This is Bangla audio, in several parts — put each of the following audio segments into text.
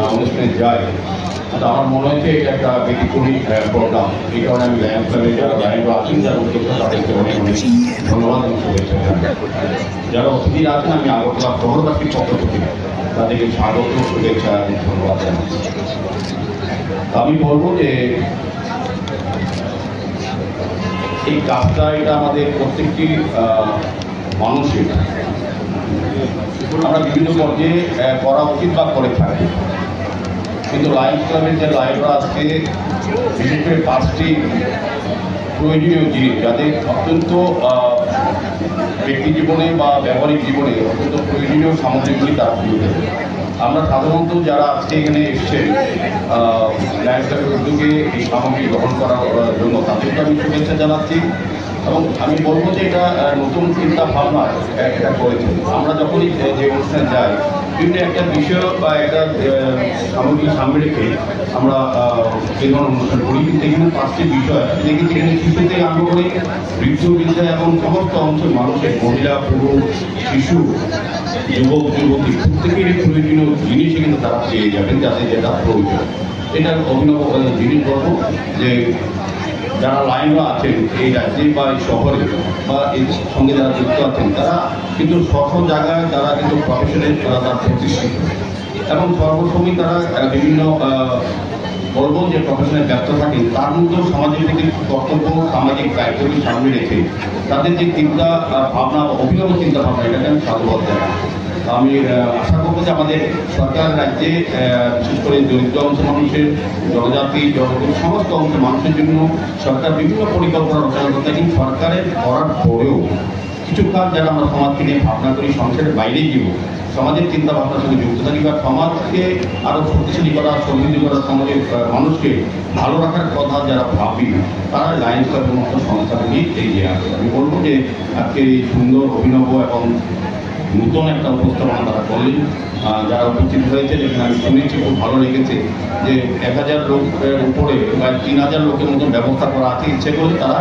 অনুষ্ঠানে যায়, আমার মনে হচ্ছে এটা একটা ব্যতিক্রমী প্রোগ্রাম। এই কারণে আমি লায়ন্স ক্লাবের যারা লায়ন্স আছেন, যারা উদ্যোক্তা, তাদেরকে অনেক অনেক ধন্যবাদ এবং শুভেচ্ছা জানাই। যারা অতিথিরা আছেন, আমি আগরতলা শহরবাসীর পক্ষ থেকে তাদেরকে স্বাগত, শুভেচ্ছা এবং ধন্যবাদ জানাই। আমি বলবো যে এই কাজটা এটা আমাদের প্রত্যেকটি মানুষের আমরা বিভিন্ন পর্যায়ে করা উচিত বা করে থাকি, কিন্তু লায়ন্স ক্লাবের যে লাইভরা আজকে বিশেষ করে 5টি প্রয়োজনীয় জিনিস যাদের অত্যন্ত ব্যক্তি জীবনে বা ব্যবহারিক জীবনে অত্যন্ত প্রয়োজনীয় সামগ্রীগুলি তারা তুলে দেবে। আমরা সাধারণত যারা আজকে এখানে এসছেন লায়ন্স ক্লাবের উদ্যোগে এই সামগ্রী গ্রহণ করার জন্য তাদেরকে আমি শুভেচ্ছা জানাচ্ছি এবং আমি বলবো যে এটা নতুন চিন্তা ভাবনা এটা করেছেন। আমরা যখনই যে অনুষ্ঠানে যাই, বিভিন্ন একটা বিষয় বা একটা সামগ্রী সামনে রেখে আমরা এই ধরনের অনুষ্ঠান করি, কিন্তু এখানে 5টি বিষয় দেখেছি। এখানে শিশু থেকে আরম্ভ করে বৃদ্ধ বৃদ্ধা এবং সমস্ত অঞ্চল মানুষের, মহিলা, পুরুষ, শিশু, যুবক যুবতী প্রত্যেকেরই প্রয়োজনীয় জিনিস কিন্তু তারা পেয়ে যাবেন, যাদের যেটা প্রয়োজন। এটার অভিনব জিনিস বলবো যে যারা লাইনরা আছেন এই রাজ্যে বা এই শহরে বা এর সঙ্গে যারা যুক্ত আছেন, তারা কিন্তু সব জায়গায় তারা কিন্তু প্রফেশনাল, তারা প্রতিষ্ঠিত এবং সর্বসময় তারা বিভিন্ন বলবো যে প্রফেশনাল ব্যস্ত থাকেন। তার মধ্যেও সামাজিক কর্তব্য, সামাজিক দায়িত্বকে সামনে রেখে তাদের যে চিন্তা ভাবনা, অভিনব চিন্তা ভাবনা, এটাকে আমি সাধুবাদ জানাই। আমি আশা করবো যে আমাদের সরকার রাজ্যে বিশেষ করে দরিদ্র অংশ মানুষের, জনজাতি, জনগণ সমস্ত অংশের মানুষের জন্য সরকার বিভিন্ন পরিকল্পনা রচনা করতে, কিন্তু সরকারের করার পরেও কিছু কাজ যারা আমরা সমাজকে নিয়ে ভাবনা করি, সংসারের বাইরে গিয়েও সমাজের চিন্তা ভাবনার সঙ্গে যুক্ত থাকি বা সমাজকে আরও শক্তিশালী করা, সমৃদ্ধি করা, সমাজের মানুষকে ভালো রাখার কথা যারা ভাবি, তারা লায়ন্স ক্লাবের মতো সংস্থাগুলি এগিয়ে আসে। আমি বলবো যে আজকে এই সুন্দর, অভিনব এবং নতুন একটা উপস্থাপনা তারা করলেন। যারা উপস্থিত হয়েছে, যেখানে আমি শুনেছি খুব ভালো লেগেছে যে 1000 লোকের উপরে বা 3000 লোকের মতন ব্যবস্থা করা আছে। ইচ্ছে করলে তারা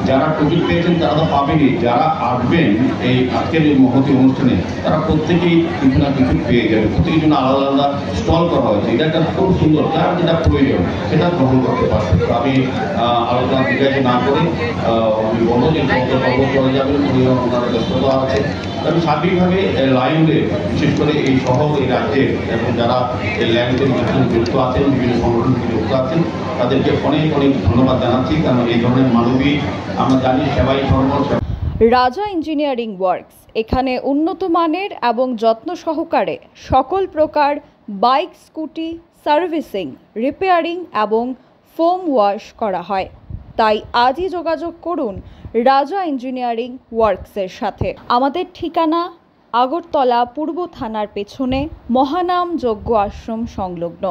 যারা টিকিট পেয়েছেন তারা তো পাবেনই, যারা আসবেন এই আজকের এই মহতী অনুষ্ঠানে তারা প্রত্যেকেই কিছু না কিছু পেয়ে যাবে। প্রত্যেকের জন্য আলাদা আলাদা স্টল করা হয়েছে। এটা একটা খুব সুন্দর, যার যেটা প্রয়োজন সেটা গ্রহণ করতে পারবে। তো আমি আলোচনা দীর্ঘায়িত না করে আমি বলবো যে পর্ব করে যাবেন, ওনারা ব্যস্ততা আছে। আমি সার্বিকভাবে লাইনে বিশেষ করে এই শহর, এই রাজ্যের এবং যারা এই ল্যান্ডের যুক্ত আছেন, বিভিন্ন সংগঠন যুক্ত আছেন, তাদেরকে অনেক অনেক ধন্যবাদ জানাচ্ছি। কারণ এই ধরনের মানবিক, আমরা জানি সেবাই সর্বস্ব। রাজা ইঞ্জিনিয়ারিং ওয়ার্কস এখানে উন্নত মানের এবং যত্ন সহকারে সকল প্রকার বাইক, স্কুটি সার্ভিসিং, রিপেয়ারিং এবং ফোম ওয়াশ করা হয়। তাই আজই যোগাযোগ করুন রাজা ইঞ্জিনিয়ারিং ওয়ার্কসের সাথে। আমাদের ঠিকানা আগরতলা পূর্ব থানার পেছনে মহানাম যজ্ঞ আশ্রম সংলগ্ন।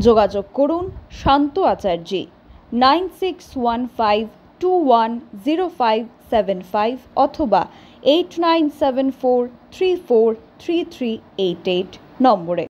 যোগাযোগ করুন শান্ত আচার্যি 9615210575 অথবা 8974343388 নম্বরে।